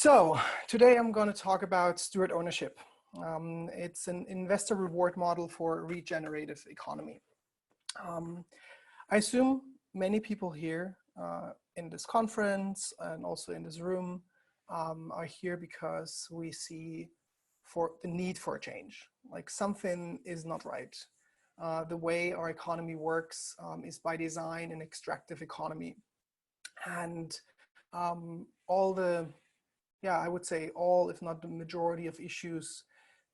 So today I'm going to talk about steward ownership. It's an investor reward model for regenerative economy. I assume many people here in this conference and also in this room are here because we see for the need for a change. Like something is not right. The way our economy works is by design an extractive economy. And I would say all, if not the majority of issues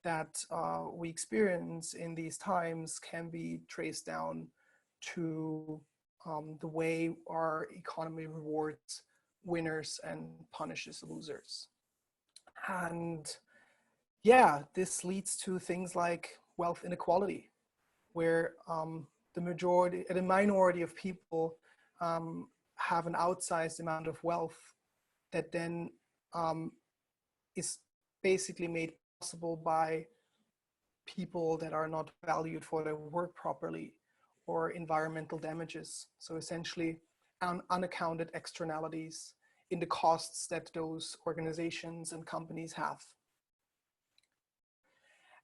that we experience in these times can be traced down to the way our economy rewards winners and punishes losers. And yeah, this leads to things like wealth inequality, where the minority of people have an outsized amount of wealth that then is basically made possible by people that are not valued for their work properly, or environmental damages. So essentially unaccounted externalities in the costs that those organizations and companies have.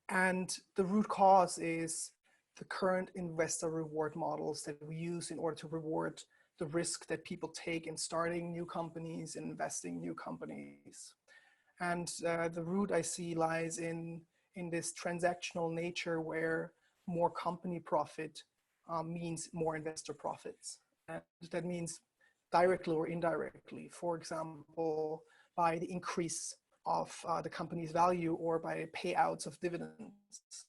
And the root cause is the current investor reward models that we use in order to reward the risk that people take in starting new companies and investing in new companies. And the root I see lies in this transactional nature where more company profit means more investor profits. And that means directly or indirectly, for example, by the increase of the company's value or by payouts of dividends.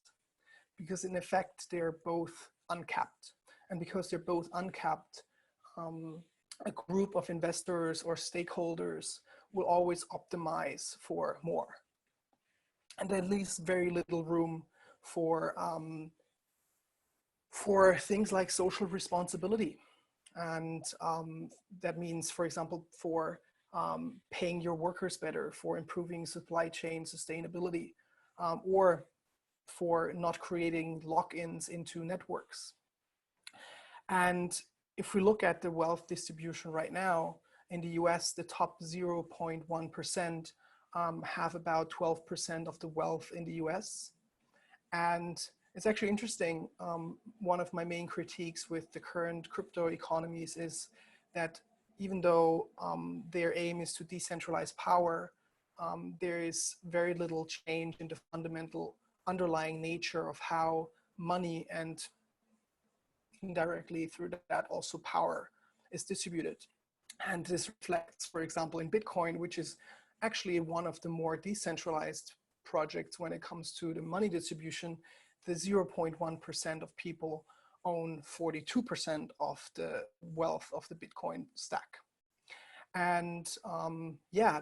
Because in effect, they're both uncapped. And because they're both uncapped, a group of investors or stakeholders will always optimize for more. And that leaves very little room for things like social responsibility. And that means, for example, for paying your workers better, for improving supply chain sustainability, or for not creating lock-ins into networks. And if we look at the wealth distribution right now, in the US, the top 0.1% have about 12% of the wealth in the US. And it's actually interesting, one of my main critiques with the current crypto economies is that even though their aim is to decentralize power, there is very little change in the fundamental underlying nature of how money and indirectly through that also power is distributed. And this reflects, for example, in Bitcoin, which is actually one of the more decentralized projects when it comes to the money distribution. The 0.1% of people own 42% of the wealth of the Bitcoin stack. And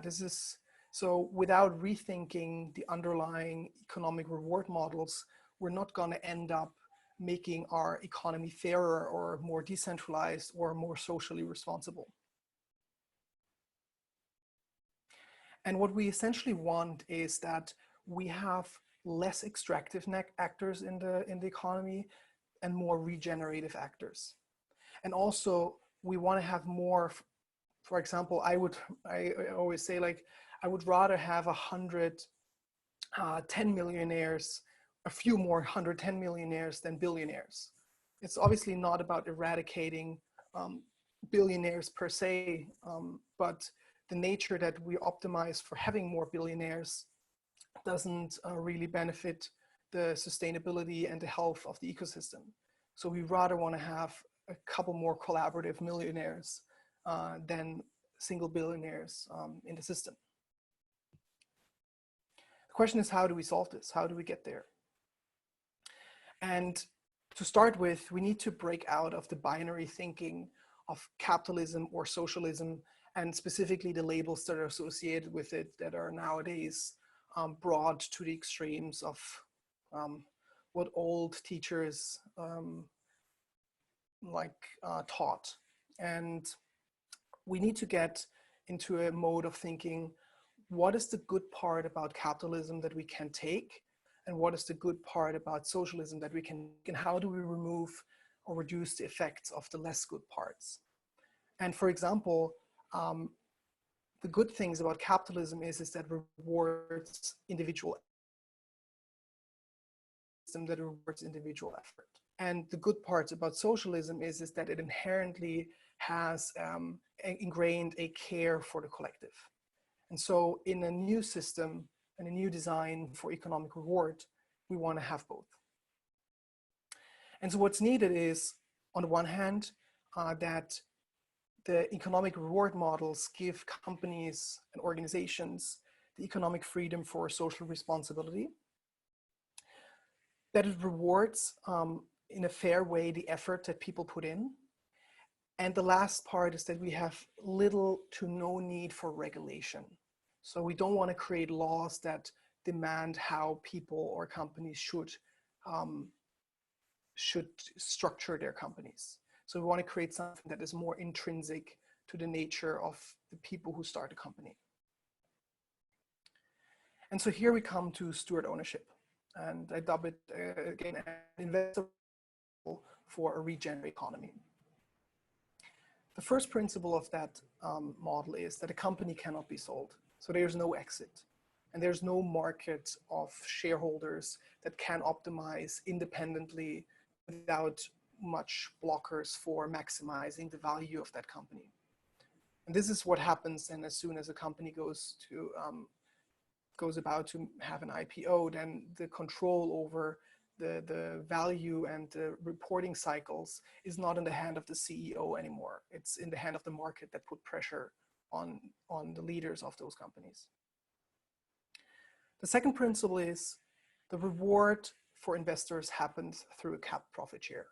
this is, so without rethinking the underlying economic reward models, we're not going to end up making our economy fairer or more decentralized or more socially responsible. And what we essentially want is that we have less extractive actors in the economy and more regenerative actors. And also we want to have more, for example, I always say, like, I would rather have 110 millionaires, a few more 110 millionaires than billionaires. It's obviously not about eradicating billionaires per se, but the nature that we optimize for having more billionaires doesn't really benefit the sustainability and the health of the ecosystem. So we rather want to have a couple more collaborative millionaires than single billionaires in the system. The question is, how do we solve this? How do we get there? And to start with, we need to break out of the binary thinking of capitalism or socialism, and specifically the labels that are associated with it that are nowadays brought to the extremes of what old teachers taught. And we need to get into a mode of thinking, what is the good part about capitalism that we can take? And what is the good part about socialism that we can, and how do we remove or reduce the effects of the less good parts? And for example, the good things about capitalism is that rewards individual system that rewards individual effort. And the good parts about socialism is that it inherently has ingrained a care for the collective. And so in a new system and a new design for economic reward, we want to have both. And so what's needed is, on the one hand, that the economic reward models give companies and organizations the economic freedom for social responsibility, that it rewards in a fair way the effort that people put in. And the last part is that we have little to no need for regulation. So we don't want to create laws that demand how people or companies should structure their companies. So we want to create something that is more intrinsic to the nature of the people who start a company. And so here we come to steward ownership. And I dub it again an investor for a regenerate economy. The first principle of that model is that a company cannot be sold. So there's no exit. And there's no market of shareholders that can optimize independently without much blockers for maximizing the value of that company. And this is what happens then as soon as a company goes about to have an IPO, then the control over the value and the reporting cycles is not in the hand of the CEO anymore. It's in the hand of the market that put pressure on the leaders of those companies. The second principle is the reward for investors happens through a capped profit share.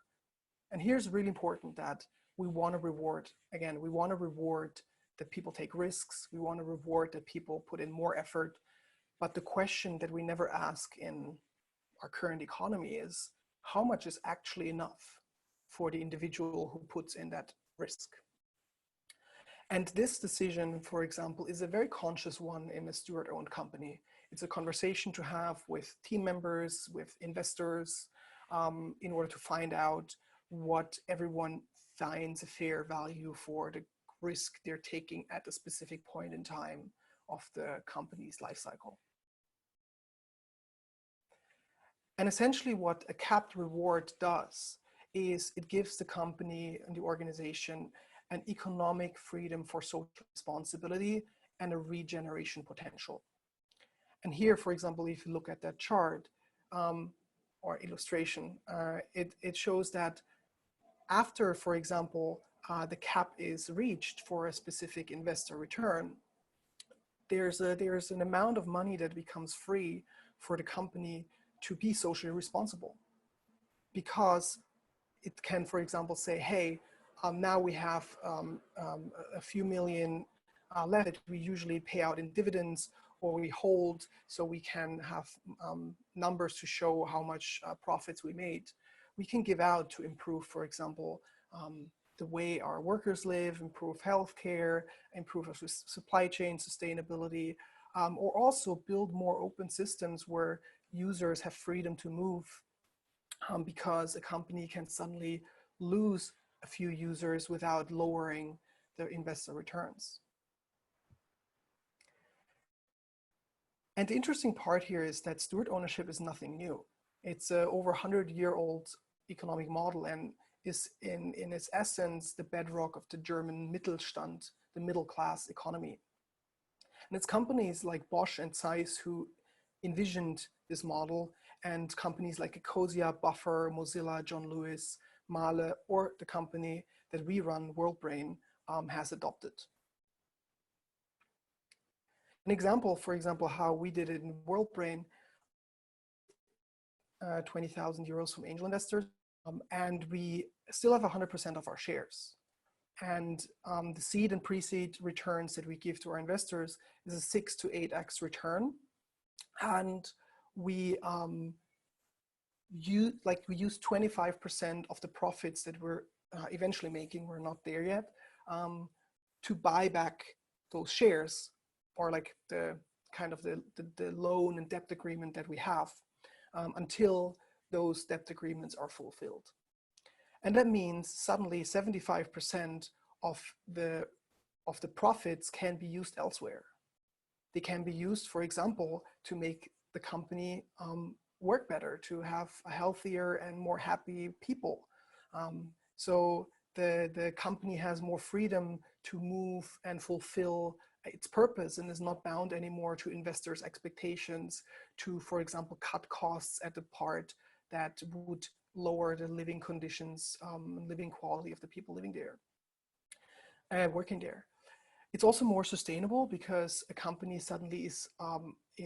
And here's really important that we want to reward, again, we want to reward that people take risks. We want to reward that people put in more effort. But the question that we never ask in our current economy is, how much is actually enough for the individual who puts in that risk? And this decision, for example, is a very conscious one in a steward-owned company. It's a conversation to have with team members, with investors, in order to find out what everyone finds a fair value for the risk they're taking at a specific point in time of the company's life cycle. And essentially what a capped reward does is it gives the company and the organization an economic freedom for social responsibility and a regeneration potential. And here, for example, if you look at that chart or illustration, it shows that after, for example, the cap is reached for a specific investor return, there's an amount of money that becomes free for the company to be socially responsible, because it can, for example, say, hey, now we have a few million left that we usually pay out in dividends or we hold so we can have numbers to show how much profits we made. We can give out to improve, for example, the way our workers live, improve healthcare, improve our supply chain sustainability, or also build more open systems where users have freedom to move, because a company can suddenly lose a few users without lowering their investor returns. And the interesting part here is that steward ownership is nothing new. It's an over 100-year-old economic model and is in its essence the bedrock of the German Mittelstand, the middle class economy. And it's companies like Bosch and Zeiss who envisioned this model, and companies like Ecosia, Buffer, Mozilla, John Lewis, Mahle, or the company that we run, WorldBrain, has adopted. An example, for example, how we did it in WorldBrain, 20,000 euros from angel investors, and we still have 100% of our shares. And the seed and pre-seed returns that we give to our investors is a 6 to 8x return. And we use 25% of the profits that we're eventually making, we're not there yet, to buy back those shares, or like the kind of the loan and debt agreement that we have, until those debt agreements are fulfilled. And that means suddenly 75% of of the profits can be used elsewhere. They can be used, for example, to make the company work better, to have a healthier and more happy people. So the company has more freedom to move and fulfill its purpose and is not bound anymore to investors' expectations to, for example, cut costs at the part that would lower the living conditions, living quality of the people living there, working there. It's also more sustainable because a company suddenly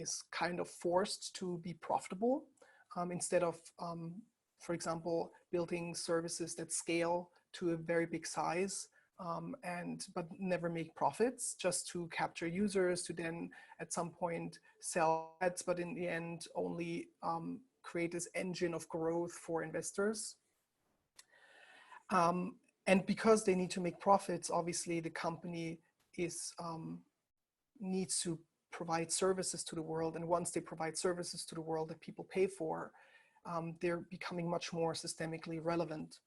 is kind of forced to be profitable instead of, for example, building services that scale to a very big size but never make profits, just to capture users, to then at some point sell ads, but in the end only create this engine of growth for investors. And because they need to make profits, obviously the company needs to provide services to the world. And once they provide services to the world that people pay for, they're becoming much more systemically relevant.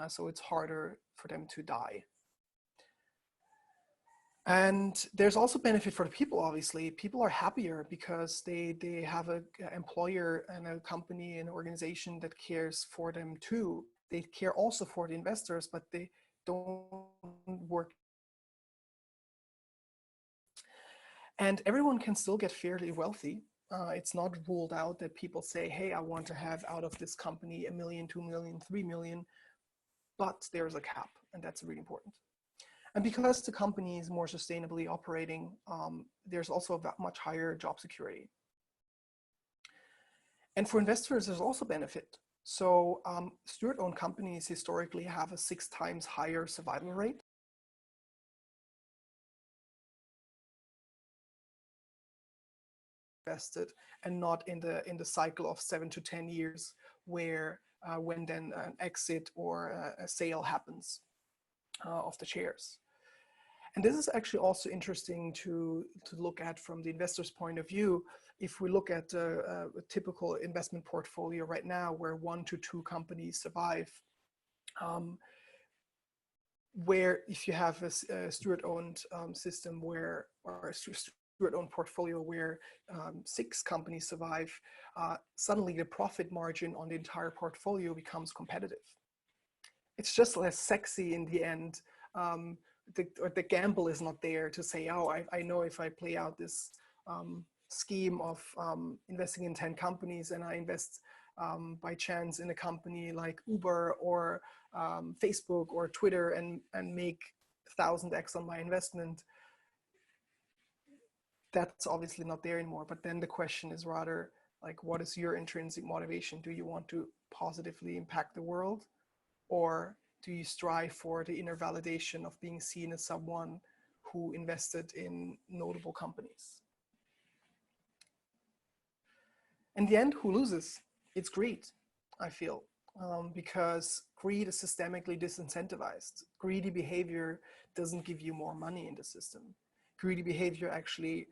So it's harder for them to die. And there's also benefit for the people, obviously. People are happier because they have an employer and a company, an organization that cares for them too. They care also for the investors, but they don't work. And everyone can still get fairly wealthy. It's not ruled out that people say, hey, I want to have out of this company 1 million, 2 million, 3 million, but there's a cap, and that's really important. And because the company is more sustainably operating, there's also a much higher job security. And for investors, there's also benefit. So steward-owned companies historically have a 6 times higher survival rate. Invested and not in the cycle of 7 to 10 years where when then an exit or a sale happens of the shares. And this is actually also interesting to look at from the investor's point of view. If we look at a typical investment portfolio right now where 1 to 2 companies survive, where if you have a steward-owned system or a steward-owned portfolio where 6 companies survive, suddenly the profit margin on the entire portfolio becomes competitive. It's just less sexy in the end. The gamble is not there to say, oh, I know if I play out this scheme of investing in 10 companies and I invest by chance in a company like Uber or Facebook or Twitter and make 1000x on my investment, that's obviously not there anymore. But then the question is rather like, what is your intrinsic motivation? Do you want to positively impact the world, or do you strive for the inner validation of being seen as someone who invested in notable companies? In the end, who loses? It's greed, I feel, because greed is systemically disincentivized. Greedy behavior doesn't give you more money in the system. Greedy behavior actually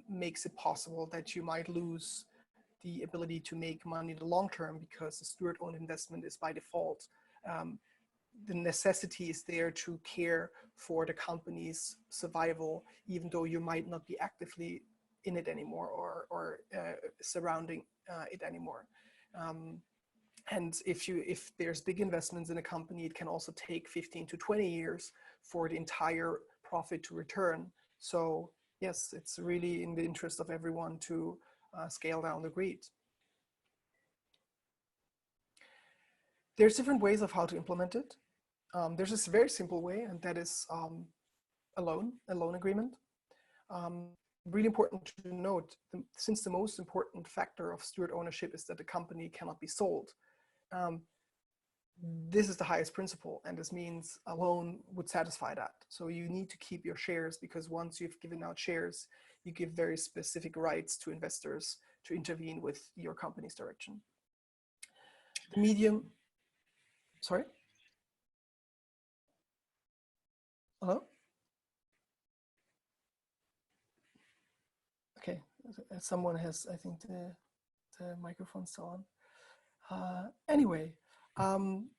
makes it possible that you might lose the ability to make money in the long term, because the steward-owned investment is by default. The necessity is there to care for the company's survival, even though you might not be actively in it anymore or surrounding it anymore. And if there's big investments in a company, it can also take 15 to 20 years for the entire profit to return. So yes, it's really in the interest of everyone to scale down the greed. There's different ways of how to implement it. There's this very simple way, and that is a loan agreement. Really important to note, since the most important factor of steward ownership is that the company cannot be sold, this is the highest principle, and this means a loan would satisfy that. So you need to keep your shares, because once you've given out shares, you give very specific rights to investors to intervene with your company's direction. The medium, sorry? Hello? Okay, someone has, I think, the microphone's still on. Anyway,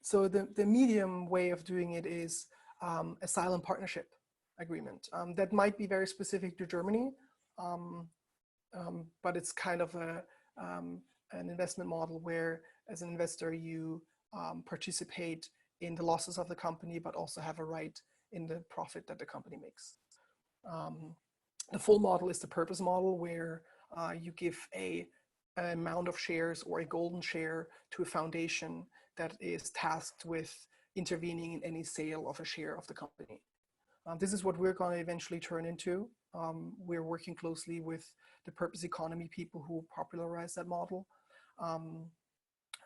so the medium way of doing it is a silent partnership. agreement. That might be very specific to Germany, but it's kind of an investment model where, as an investor, you participate in the losses of the company, but also have a right in the profit that the company makes. The full model is the purpose model, where you give an amount of shares or a golden share to a foundation that is tasked with intervening in any sale of a share of the company. This is what we're going to eventually turn into. We're working closely with the purpose economy people who popularize that model.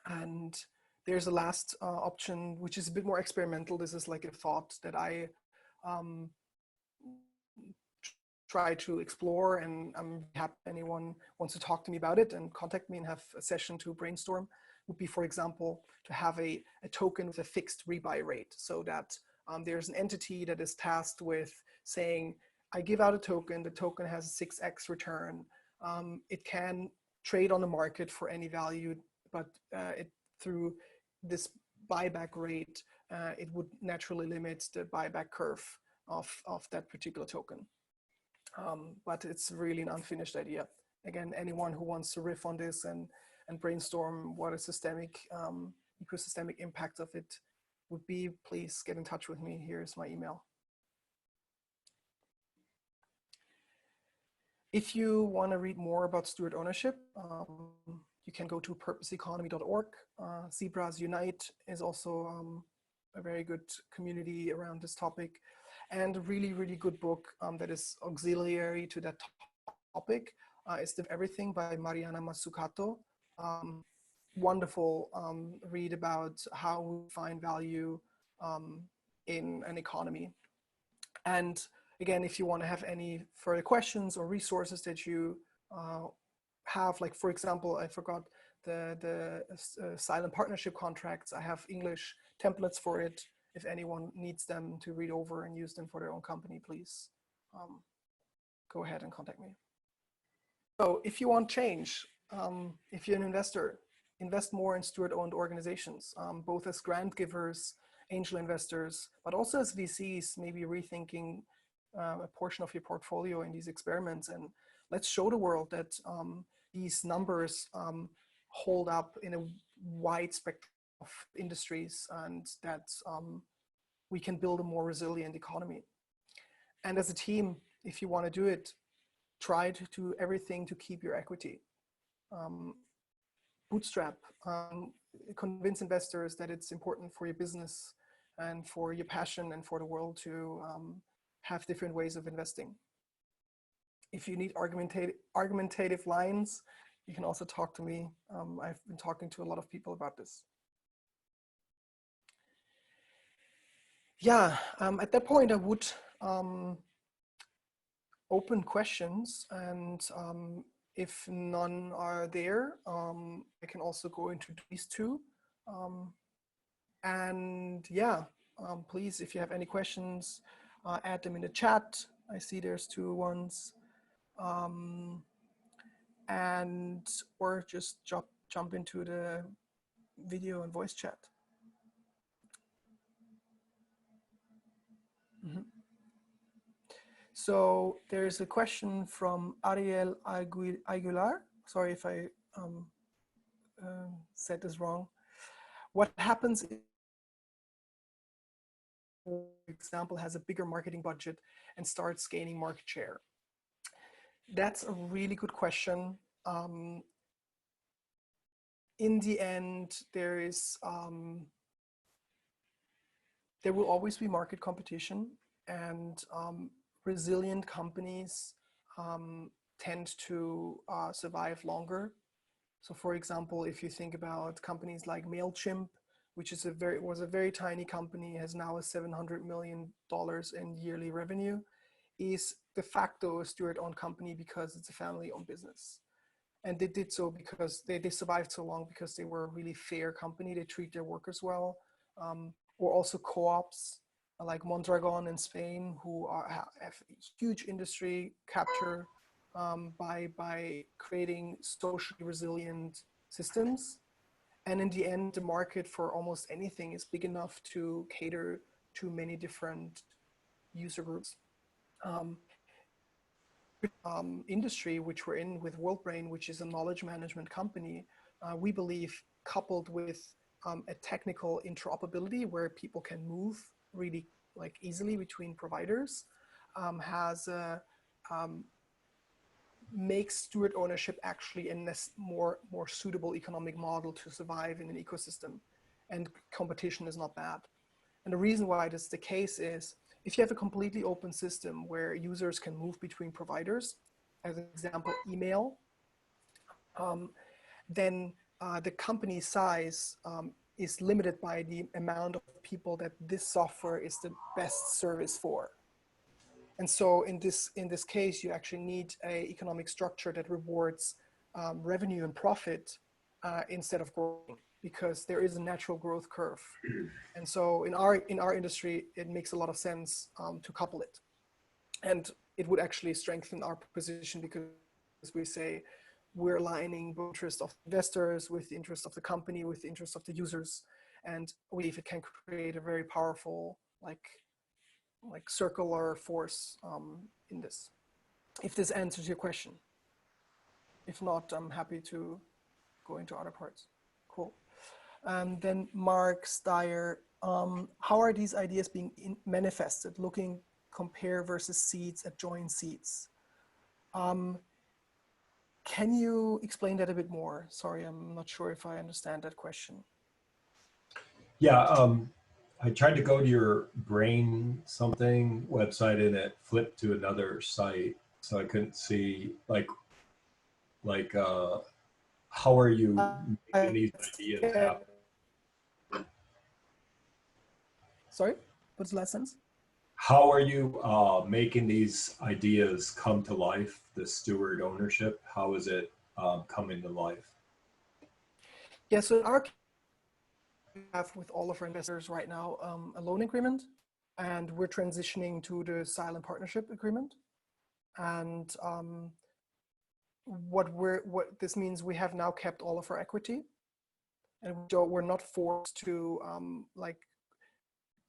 And there's a last option, which is a bit more experimental. This is like a thought that I try to explore, and I'm happy if anyone wants to talk to me about it and contact me and have a session to brainstorm. Would be, for example, to have a token with a fixed rebuy rate, so that there's an entity that is tasked with saying, I give out a token, the token has a 6x return. It can trade on the market for any value, but through this buyback rate, it would naturally limit the buyback curve of that particular token. But it's really an unfinished idea. Again, anyone who wants to riff on this and brainstorm what a systemic, ecosystemic impact of it would be, please get in touch with me. Here's my email. If you want to read more about steward ownership, you can go to purposeeconomy.org. Zebras Unite is also a very good community around this topic, and a really, really good book that is auxiliary to that topic is The Everything by Mariana Mazzucato. Wonderful read about how we find value in an economy. And again, if you want to have any further questions or resources that you have, like, for example, I forgot the silent partnership contracts. I have English templates for it. If anyone needs them to read over and use them for their own company, please go ahead and contact me. So if you want change, if you're an investor, invest more in steward-owned organizations, both as grant givers, angel investors, but also as VCs, maybe rethinking a portion of your portfolio in these experiments. And let's show the world that these numbers hold up in a wide spectrum of industries, and that we can build a more resilient economy. And as a team, if you want to do it, try to do everything to keep your equity. Bootstrap, convince investors that it's important for your business and for your passion and for the world to have different ways of investing. If you need argumentative lines, you can also talk to me. I've been talking to a lot of people about this. Yeah, at that point I would open questions, and if none are there, I can also go into these two. And yeah, please, if you have any questions, add them in the chat. I see there's two ones. And or just jump into the video and voice chat. So there's a question from Ariel Aguilar. Sorry if I said this wrong. What happens if, for example, has a bigger marketing budget and starts gaining market share? That's a really good question. In the end, there will always be market competition, and resilient companies tend to survive longer. So for example, if you think about companies like MailChimp, which is was a very tiny company, has now a $700 million in yearly revenue, is de facto a steward-owned company because it's a family-owned business. And they did so because they survived so long because they were a really fair company. They treat their workers well. Or also co-ops like Mondragon in Spain, who have huge industry capture by creating socially resilient systems. And in the end, the market for almost anything is big enough to cater to many different user groups. Um, industry which we're in with WorldBrain, which is a knowledge management company, we believe coupled with a technical interoperability where people can move really like easily between providers, has a, makes steward ownership actually a more suitable economic model to survive in an ecosystem, and competition is not bad. And the reason why this is the case is if you have a completely open system where users can move between providers, as an example, email, then the company size is limited by the amount of people that this software is the best service for. And so in this case, you actually need an economic structure that rewards revenue and profit instead of growing, because there is a natural growth curve. And so in our industry, it makes a lot of sense to couple it. And it would actually strengthen our position, because we say we're aligning the interest of investors with the interest of the company, with the interest of the users. And we believe it can create a very powerful, like circular force in this. If this answers your question. If not, I'm happy to go into other parts. Cool. Then Mark Steyer, how are these ideas being manifested? Looking, compare versus seeds at join seeds. Can you explain that a bit more? Sorry, I'm not sure if I understand that question. Yeah, I tried to go to your brain something website and it flipped to another site, so I couldn't see how are you making these ideas happen? Sorry, what's the last sentence? How are you making these ideas come to life? The steward ownership, how is it coming to life? Yeah, so in our case, we have with all of our investors right now a loan agreement, and we're transitioning to the silent partnership agreement. And what this means, we have now kept all of our equity, and we're not forced to like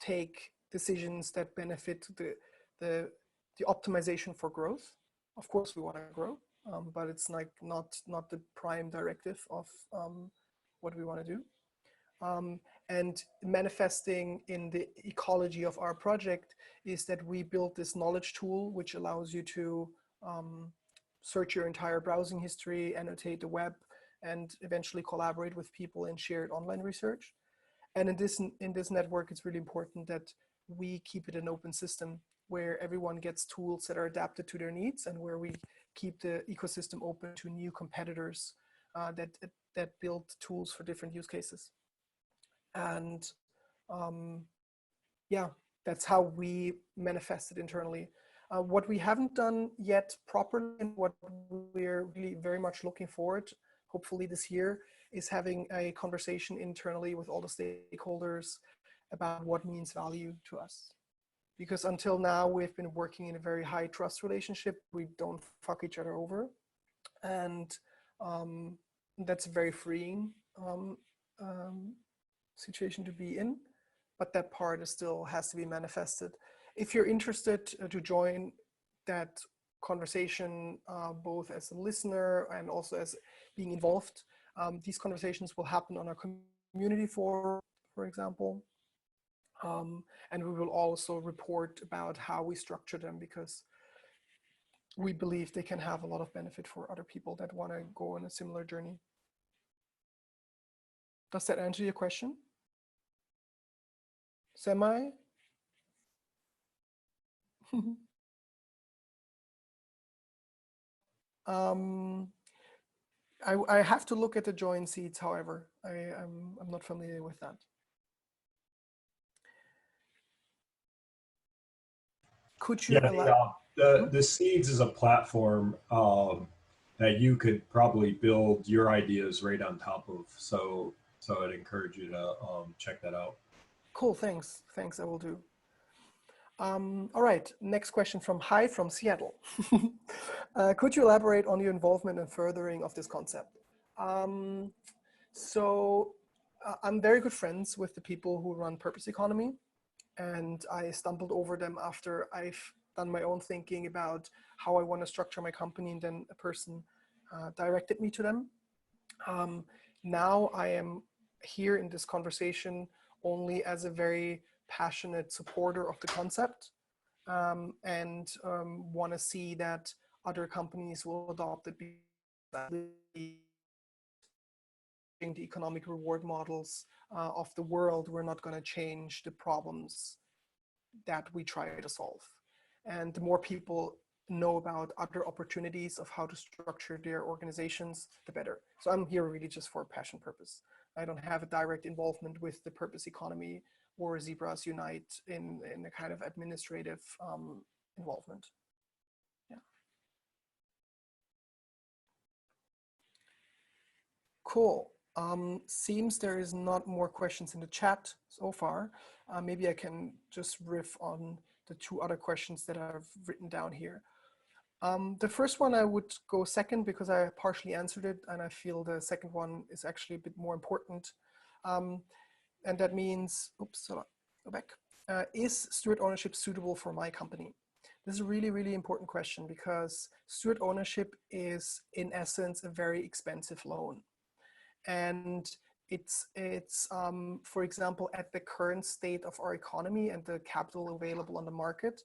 take decisions that benefit the optimization for growth. Of course, we want to grow, but it's like not the prime directive of what we want to do. And manifesting in the ecology of our project is that we built this knowledge tool, which allows you to search your entire browsing history, annotate the web, and eventually collaborate with people in shared online research. And in this network, it's really important that we keep it an open system where everyone gets tools that are adapted to their needs, and where we keep the ecosystem open to new competitors that build tools for different use cases. And yeah, that's how we manifest it internally. What we haven't done yet properly, and what we're really very much looking forward, hopefully this year, is having a conversation internally with all the stakeholders about what means value to us. Because until now, we've been working in a very high trust relationship. We don't fuck each other over. And that's a very freeing situation to be in. But that part still has to be manifested. If you're interested to join that conversation, both as a listener and also as being involved, these conversations will happen on our community forum, for example. And we will also report about how we structure them, because we believe they can have a lot of benefit for other people that want to go on a similar journey. Does that answer your question? Semi? I have to look at the join seats, however. I'm not familiar with that. Could you the seeds is a platform that you could probably build your ideas right on top of. So I'd encourage you to check that out. Cool, thanks. Thanks, I will do. All right, next question from Seattle. Could you elaborate on your involvement and furthering of this concept? So I'm very good friends with the people who run Purpose Economy, and I stumbled over them after I've done my own thinking about how I want to structure my company, and then a person directed me to them. Now I am here in this conversation only as a very passionate supporter of the concept, and want to see that other companies will adopt it. The economic reward models of the world, we're not going to change the problems that we try to solve. And the more people know about other opportunities of how to structure their organizations, the better. So I'm here really just for a passion purpose. I don't have a direct involvement with the purpose economy or Zebras Unite in a kind of administrative involvement. Yeah. Cool. Seems there is not more questions in the chat so far. Maybe I can just riff on the two other questions that I've written down here. The first one I would go second because I partially answered it, and I feel the second one is actually a bit more important. And that means, oops, go back. Is steward ownership suitable for my company? This is a really, really important question because steward ownership is in essence a very expensive loan. And it's for example, at the current state of our economy and the capital available on the market,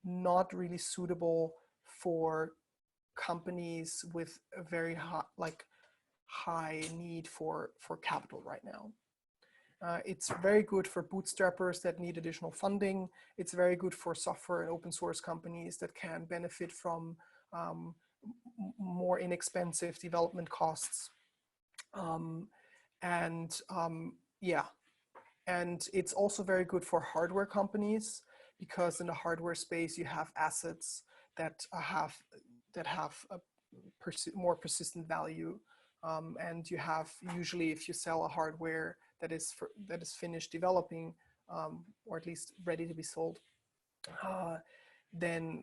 not really suitable for companies with a very high need for capital right now. It's very good for bootstrappers that need additional funding. It's very good for software and open source companies that can benefit from more inexpensive development costs. Yeah, and it's also very good for hardware companies because in the hardware space you have assets that have a more persistent value, and you have usually, if you sell a hardware that is finished developing, or at least ready to be sold, then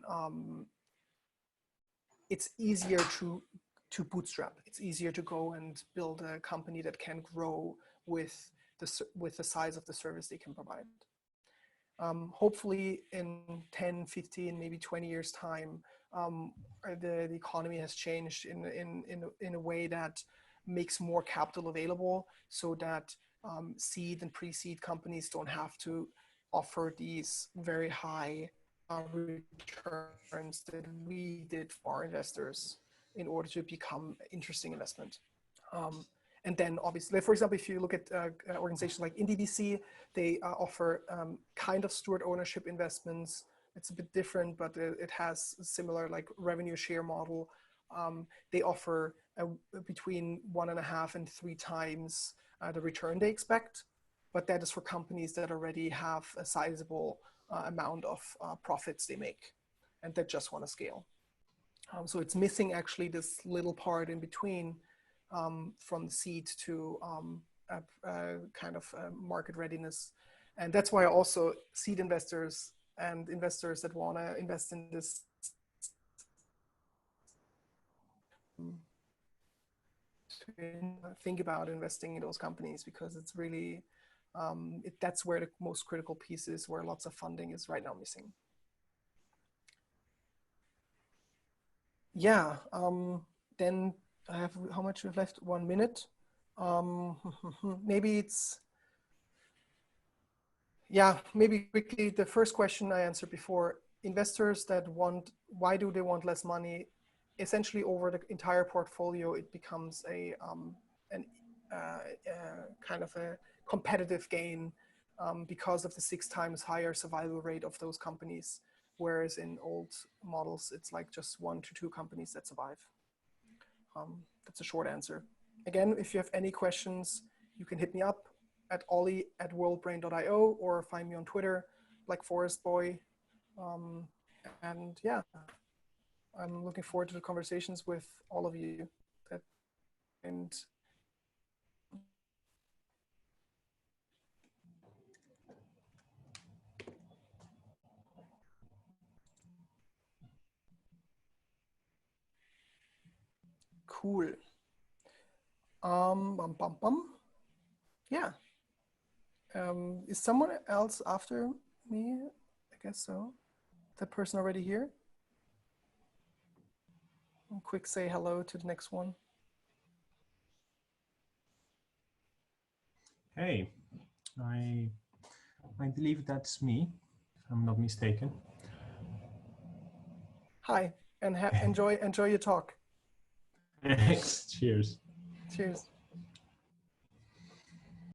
it's easier to bootstrap. It's easier to go and build a company that can grow with the size of the service they can provide. Hopefully in 10, 15, maybe 20 years time, the economy has changed in a way that makes more capital available so that seed and pre-seed companies don't have to offer these very high returns that we did for our investors in order to become interesting investment. And then obviously, for example, if you look at organizations like IndieVC, they offer kind of steward ownership investments. It's a bit different, but it has a similar like revenue share model. They offer between 1.5 and 3 times the return they expect, but that is for companies that already have a sizable amount of profits they make and that just want to scale. So it's missing actually this little part in between from seed to kind of market readiness. And that's why also seed investors and investors that want to invest in this think about investing in those companies, because it's really, that's where the most critical piece is, where lots of funding is right now missing. Yeah, then I have, how much we have left? 1 minute. Maybe it's, yeah, maybe quickly, the first question I answered before, investors that want, why do they want less money? Essentially over the entire portfolio, it becomes a kind of a competitive gain because of the 6 times higher survival rate of those companies. Whereas in old models, it's like just 1 to 2 companies that survive. That's a short answer. Again, if you have any questions, you can hit me up at ollie@worldbrain.io or find me on Twitter, Black Forest Boy. And yeah, I'm looking forward to the conversations with all of you. And cool. Yeah. Is someone else after me? I guess so. that person already here? And quick say hello to the next one. Hey, I believe that's me, if I'm not mistaken. Hi, and enjoy your talk. Cheers. Cheers.